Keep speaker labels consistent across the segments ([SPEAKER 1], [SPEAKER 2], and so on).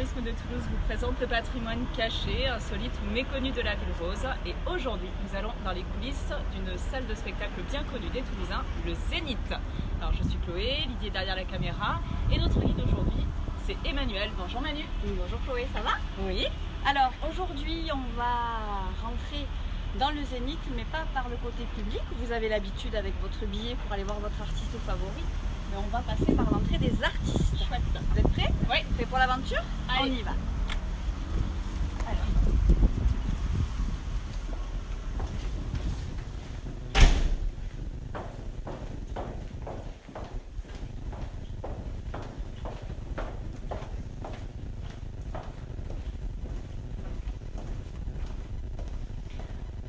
[SPEAKER 1] Tourisme de Toulouse vous présente le patrimoine caché, insolite ou méconnu de la ville rose. Et aujourd'hui, nous allons dans les coulisses d'une salle de spectacle bien connue des Toulousains, le Zénith. Alors je suis Chloé, Lydie est derrière la caméra et notre guide aujourd'hui, c'est Emmanuel. Bonjour Manu.
[SPEAKER 2] Bonjour Chloé, ça va?
[SPEAKER 1] Oui.
[SPEAKER 2] Alors aujourd'hui, on va rentrer dans le Zénith, mais pas par le côté public. Vous avez l'habitude avec votre billet pour aller voir votre artiste favori. Mais on va passer par l'entrée des artistes.
[SPEAKER 1] Chouette.
[SPEAKER 2] Vous êtes prêts?
[SPEAKER 1] Oui.
[SPEAKER 2] Prêts pour l'aventure?
[SPEAKER 1] Allez.
[SPEAKER 2] On y va.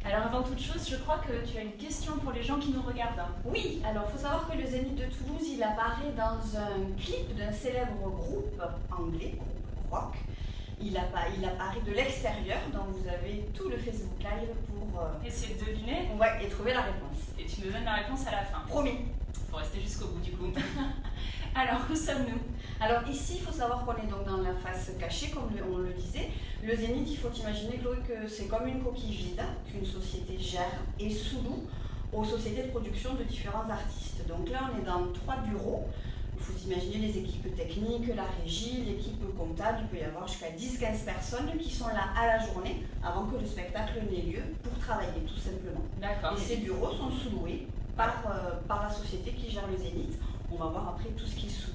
[SPEAKER 1] Alors avant toute chose, je crois que tu as une question pour les gens qui nous regardent.
[SPEAKER 2] Oui, alors il faut savoir que le Zénith de Toulouse, il apparaît dans un clip d'un célèbre groupe anglais, groupe rock. Il apparaît de l'extérieur, donc vous avez tout le Facebook Live pour
[SPEAKER 1] Essayer de deviner
[SPEAKER 2] et trouver la réponse.
[SPEAKER 1] et tu nous donnes la réponse à la fin.
[SPEAKER 2] Promis.
[SPEAKER 1] Faut rester jusqu'au bout du coup. Alors où sommes-nous?
[SPEAKER 2] Alors ici, il faut savoir qu'on est donc dans la face cachée, comme on le disait. Le Zénith, il faut imaginer, Chloé, que c'est comme une coquille vide qu'une société gère et sous-loue aux sociétés de production de différents artistes. Donc là, on est dans 3 bureaux. Il faut imaginer les équipes techniques, la régie, l'équipe comptable. Il peut y avoir jusqu'à 10-15 personnes qui sont là à la journée avant que le spectacle n'ait lieu pour travailler, tout simplement.
[SPEAKER 1] D'accord.
[SPEAKER 2] Et ces bureaux sont sous-loués par la société qui gère le Zénith. On va voir après tout ce qui est sous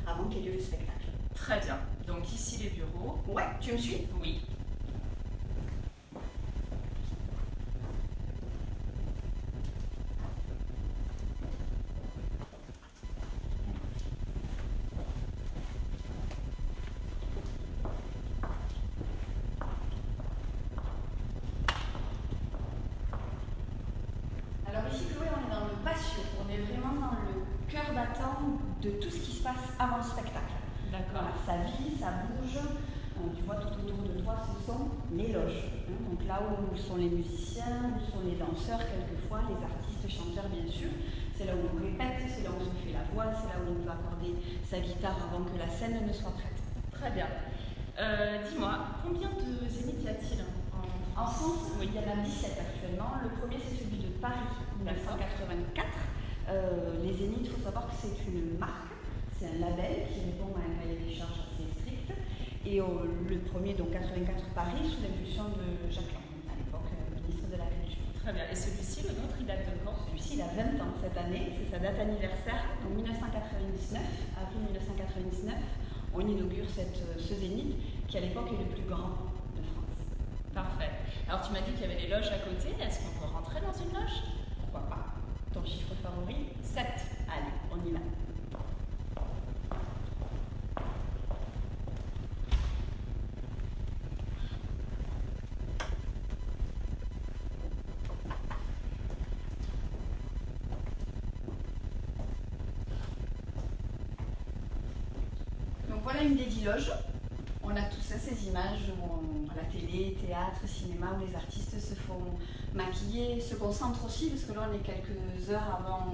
[SPEAKER 2] avant qu'il y ait lieu le spectacle.
[SPEAKER 1] Très bien. Donc ici les bureaux.
[SPEAKER 2] Ouais, tu me suis?
[SPEAKER 1] Oui.
[SPEAKER 2] Alors ici, Chloé, on est dans le patio. On est vraiment dans le cœur battant de tout ce qui se passe avant le spectacle.
[SPEAKER 1] D'accord.
[SPEAKER 2] Voilà, ça vit, ça bouge. Tu vois tout autour de toi, ce sont les loges. Donc là où sont les musiciens, où sont les danseurs, quelquefois, les artistes, chanteurs bien sûr. C'est là où on répète, c'est là où on se fait la voix, c'est là où on peut accorder sa guitare avant que la scène ne soit prête.
[SPEAKER 1] Très bien. Dis-moi, combien de zéniths y a-t-il
[SPEAKER 2] En France, il y en a 17 actuellement. Le premier, c'est celui de Paris, 1984. Les Zéniths, il faut savoir que c'est une marque, c'est un label qui répond à un cahier des charges assez strict. Et le premier, donc 84 Paris, sous l'impulsion de Jacques Lang, à l'époque ministre de la Culture.
[SPEAKER 1] Très bien. Et celui-ci, le nôtre, il date de quand?
[SPEAKER 2] Celui-ci, il a 20 ans cette année, c'est sa date anniversaire, donc 1999, avril 1999. On inaugure ce Zénith qui, à l'époque, est le plus grand de France.
[SPEAKER 1] Parfait. Alors tu m'as dit qu'il y avait des loges à côté. Est-ce qu'on peut rentrer dans une loge?
[SPEAKER 2] Pourquoi pas? Ton chiffre favori?
[SPEAKER 1] 7.
[SPEAKER 2] Allez, on y va. Donc voilà une des 10 loges. On a tout ça, ces images à la télé, théâtre, cinéma, où les artistes se font maquiller, se concentrent aussi, parce que là on est quelques heures avant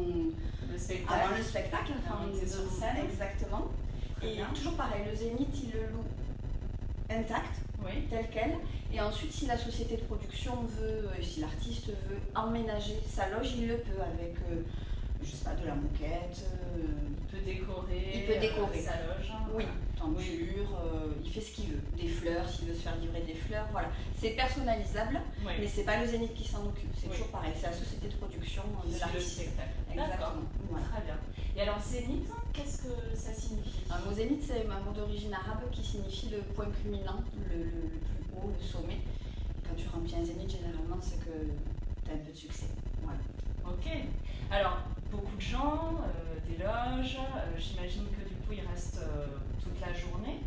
[SPEAKER 1] Le spectacle.
[SPEAKER 2] le spectacle.
[SPEAKER 1] Avant de monter sur scène.
[SPEAKER 2] Exactement.
[SPEAKER 1] Très
[SPEAKER 2] Et
[SPEAKER 1] bien.
[SPEAKER 2] toujours pareil, le Zénith, il le loue intact,
[SPEAKER 1] Oui.
[SPEAKER 2] tel quel. Et ensuite, si la société de production veut, si l'artiste veut emménager sa loge, il le peut avec, je sais pas, de la moquette.
[SPEAKER 1] Il peut décorer.
[SPEAKER 2] Il peut décorer.
[SPEAKER 1] Sa loge.
[SPEAKER 2] Oui, tenture, il fait ce qu'il veut. Des fleurs, s'il veut se faire livrer des fleurs, voilà. C'est personnalisable,
[SPEAKER 1] Oui.
[SPEAKER 2] mais c'est pas le Zénith qui s'en occupe. C'est
[SPEAKER 1] Oui.
[SPEAKER 2] toujours pareil, c'est la société de production
[SPEAKER 1] Qui
[SPEAKER 2] de
[SPEAKER 1] suit le
[SPEAKER 2] l'artiste.
[SPEAKER 1] spectacle. D'accord.
[SPEAKER 2] Exactement. Voilà.
[SPEAKER 1] Très bien. Et alors Zénith, qu'est-ce que ça signifie?
[SPEAKER 2] Un mot Zénith, c'est un mot d'origine arabe qui signifie le point culminant, le plus haut, le sommet. Et quand tu remplis un Zénith, généralement, c'est que tu as un peu de succès. Voilà.
[SPEAKER 1] Ok. Alors, beaucoup de gens, des loges, j'imagine que du coup ils restent toute la journée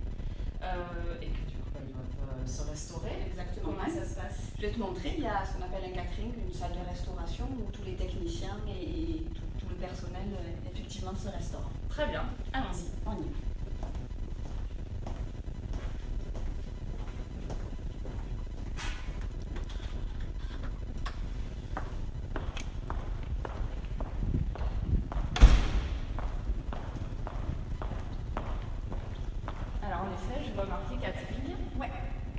[SPEAKER 1] et que du coup bah, ils doivent se restaurer.
[SPEAKER 2] Exactement.
[SPEAKER 1] Comment ça se passe?
[SPEAKER 2] Je vais te montrer, il y a ce qu'on appelle un catering, une salle de restauration où tous les techniciens et tout le personnel effectivement se restaurent.
[SPEAKER 1] Très bien, allons-y.
[SPEAKER 2] On y va.
[SPEAKER 1] Alors en effet, je vois marqué Catherine.
[SPEAKER 2] Ouais,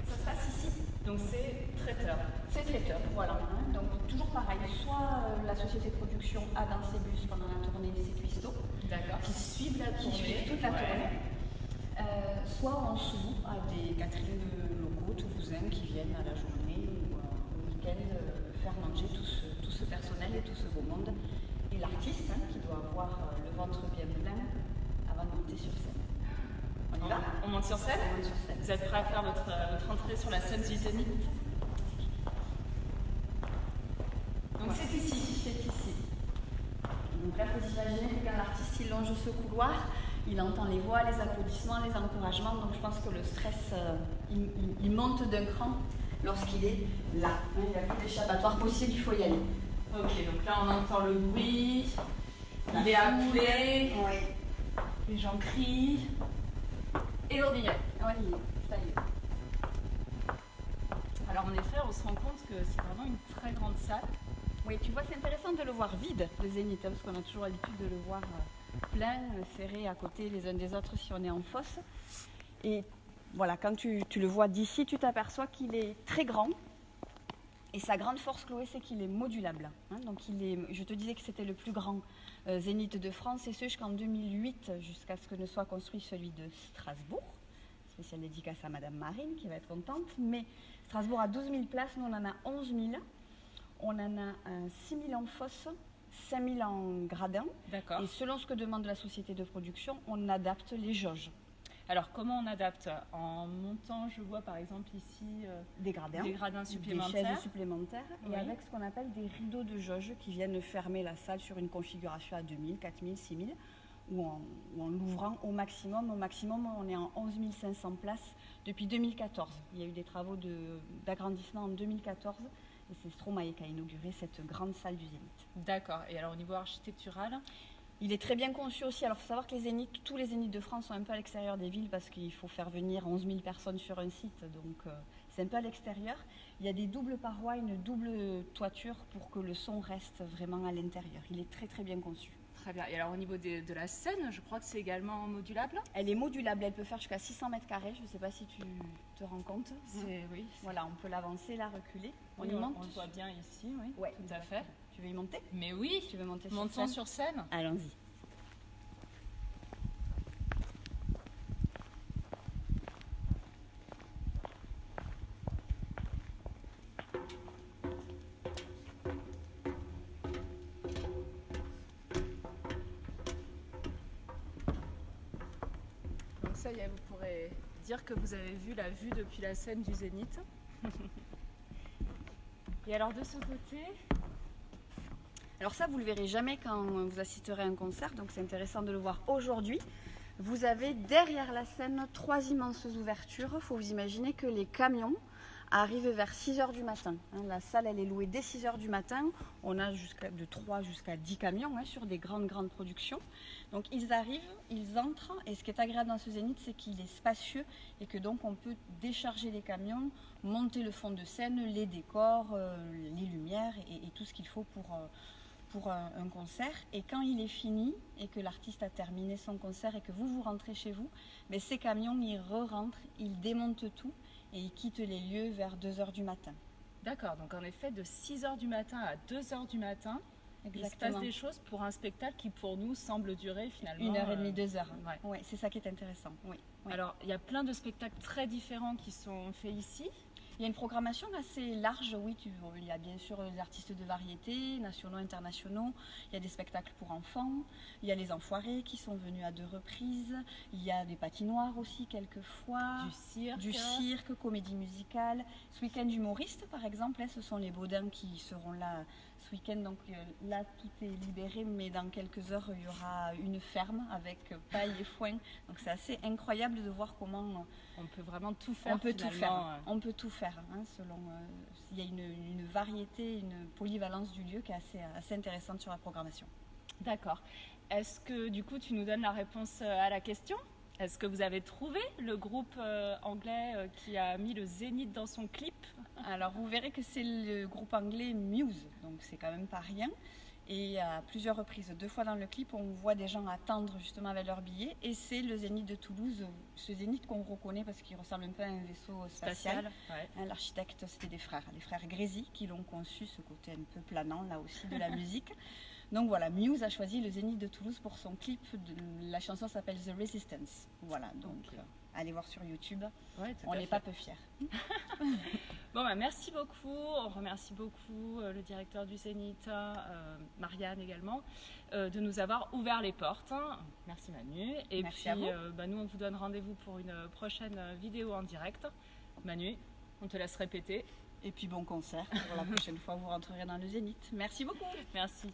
[SPEAKER 2] ça se passe ici.
[SPEAKER 1] Donc c'est traiteur.
[SPEAKER 2] C'est traiteur, voilà. Donc toujours pareil, soit la société de production a dans ses bus pendant la tournée ses cuistots.
[SPEAKER 1] D'accord.
[SPEAKER 2] Qui suivent toute la tournée. Soit on sous à des Catherine locaux, toulousains, qui viennent à la journée ou au week-end faire manger tout ce personnel et tout ce beau monde. Et l'artiste qui doit avoir le ventre bien plein avant de monter sur scène. On y va ?
[SPEAKER 1] On monte sur scène ?
[SPEAKER 2] On monte sur scène.
[SPEAKER 1] Vous êtes prêts à faire votre entrée sur la scène du Zénith ?
[SPEAKER 2] Donc c'est ici. Donc là, il faut s'imaginer que quand l'artiste il longe ce couloir, il entend les voix, les applaudissements, les encouragements. Donc je pense que le stress, il monte d'un cran lorsqu'il est là. Il n'y a plus d'échappatoire possible, il faut y aller.
[SPEAKER 1] Ok, donc là on entend le bruit, il est appelé, les gens crient, et on y est.
[SPEAKER 2] On y est, ça y est.
[SPEAKER 1] Alors en effet, on se rend compte que c'est vraiment une très grande salle.
[SPEAKER 2] Oui, tu vois, c'est intéressant de le voir vide, le Zénith, parce qu'on a toujours l'habitude de le voir plein, serré à côté les uns des autres si on est en fosse. Et voilà, quand tu le vois d'ici, tu t'aperçois qu'il est très grand. Et sa grande force, Chloé, c'est qu'il est modulable. Donc je te disais que c'était le plus grand Zénith de France, et ce jusqu'en 2008, jusqu'à ce que ne soit construit celui de Strasbourg. Spéciale dédicace à Madame Marine, qui va être contente. Mais Strasbourg a 12 000 places, nous on en a 11 000. On en a 6 000 en fosse, 5 000 en gradin.
[SPEAKER 1] D'accord.
[SPEAKER 2] Et selon ce que demande la société de production, on adapte les jauges.
[SPEAKER 1] Alors comment on adapte ? En montant, je vois par exemple ici
[SPEAKER 2] des gradins
[SPEAKER 1] supplémentaires.
[SPEAKER 2] Des chaises supplémentaires,
[SPEAKER 1] oui.
[SPEAKER 2] Et avec ce qu'on appelle des rideaux de jauge qui viennent fermer la salle sur une configuration à 2000, 4000, 6000, ou en l'ouvrant au maximum. Au maximum, on est en 11 500 places depuis 2014. Il y a eu des travaux d'agrandissement en 2014. Et c'est Stromae qui a inauguré cette grande salle du Zénith.
[SPEAKER 1] D'accord. Et alors au niveau architectural ?
[SPEAKER 2] Il est très bien conçu aussi. Alors il faut savoir que tous les Zéniths de France sont un peu à l'extérieur des villes parce qu'il faut faire venir 11 000 personnes sur un site. Donc c'est un peu à l'extérieur. Il y a des doubles parois, une double toiture pour que le son reste vraiment à l'intérieur. Il est très très bien conçu.
[SPEAKER 1] Très bien. Et alors au niveau de la scène, je crois que c'est également modulable ?
[SPEAKER 2] Elle est modulable, elle peut faire jusqu'à 600 mètres carrés. Je ne sais pas si tu te rends compte.
[SPEAKER 1] Oui.
[SPEAKER 2] Voilà, on peut l'avancer, la reculer.
[SPEAKER 1] On y monte. On le voit bien ici, oui.
[SPEAKER 2] Ouais,
[SPEAKER 1] tout à fait.
[SPEAKER 2] Tu veux y monter ?
[SPEAKER 1] Mais oui.
[SPEAKER 2] Tu veux monter
[SPEAKER 1] Montons sur scène.
[SPEAKER 2] Allons-y.
[SPEAKER 1] Ça y est, vous pourrez dire que vous avez vu la vue depuis la scène du Zénith. Et alors de ce côté ?
[SPEAKER 2] Alors ça, vous le verrez jamais quand vous assisterez à un concert, donc c'est intéressant de le voir aujourd'hui. Vous avez derrière la scène 3 immenses ouvertures. Il faut vous imaginer que les camions arrivent vers 6h du matin. La salle, elle est louée dès 6h du matin. On a de 3 jusqu'à 10 camions sur des grandes productions. Donc ils arrivent, ils entrent, et ce qui est agréable dans ce Zénith, c'est qu'il est spacieux et que donc on peut décharger les camions, monter le fond de scène, les décors, les lumières et tout ce qu'il faut pour un concert. Et quand il est fini et que l'artiste a terminé son concert et que vous rentrez chez vous, mais ces camions, ils re-rentrent, ils démontent tout et ils quittent les lieux vers 2h du matin.
[SPEAKER 1] D'accord, donc en effet, de 6h du matin à 2h du matin,
[SPEAKER 2] exactement.
[SPEAKER 1] Il se passe des choses pour un spectacle qui pour nous semble durer finalement
[SPEAKER 2] 1h30, 2h.
[SPEAKER 1] Ouais,
[SPEAKER 2] c'est ça qui est intéressant. Oui.
[SPEAKER 1] Alors, il y a plein de spectacles très différents qui sont faits ici.
[SPEAKER 2] Il y a une programmation assez large, oui. Il y a bien sûr les artistes de variété, nationaux, internationaux. Il y a des spectacles pour enfants. Il y a les Enfoirés qui sont venus à 2 reprises. Il y a des patinoires aussi, quelquefois. Du cirque, comédie musicale. Ce week-end d'humoristes, par exemple. Ce sont les Baudins qui seront là ce week-end. Donc là, tout est libéré, mais dans quelques heures, il y aura une ferme avec paille et foin. Donc c'est assez incroyable de voir comment...
[SPEAKER 1] On peut vraiment tout faire.
[SPEAKER 2] On peut tout faire. Selon, il y a une variété, une polyvalence du lieu qui est assez intéressante sur la programmation.
[SPEAKER 1] D'accord. Est-ce que du coup tu nous donnes la réponse à la question ? Est-ce que vous avez trouvé le groupe anglais qui a mis le Zénith dans son clip ?
[SPEAKER 2] Alors vous verrez que c'est le groupe anglais Muse, donc c'est quand même pas rien. Et à plusieurs reprises, 2 fois dans le clip, on voit des gens attendre justement avec leurs billets. Et c'est le Zénith de Toulouse, ce Zénith qu'on reconnaît parce qu'il ressemble un peu à un vaisseau spatial.
[SPEAKER 1] Ouais.
[SPEAKER 2] L'architecte, c'était les frères Grésy qui l'ont conçu, ce côté un peu planant là aussi de la musique. Donc voilà, Muse a choisi le Zénith de Toulouse pour son clip. La chanson s'appelle The Resistance. Voilà, donc allez voir sur YouTube.
[SPEAKER 1] Ouais,
[SPEAKER 2] on n'est pas peu fiers.
[SPEAKER 1] Bon, merci beaucoup. On remercie beaucoup le directeur du Zénith, Marianne également, de nous avoir ouvert les portes. Merci Manu. Et
[SPEAKER 2] merci
[SPEAKER 1] puis,
[SPEAKER 2] à vous.
[SPEAKER 1] Nous, on vous donne rendez-vous pour une prochaine vidéo en direct. Manu, on te laisse répéter.
[SPEAKER 2] Et puis bon concert pour la prochaine fois, vous rentrerez dans le Zénith. Merci beaucoup.
[SPEAKER 1] Merci.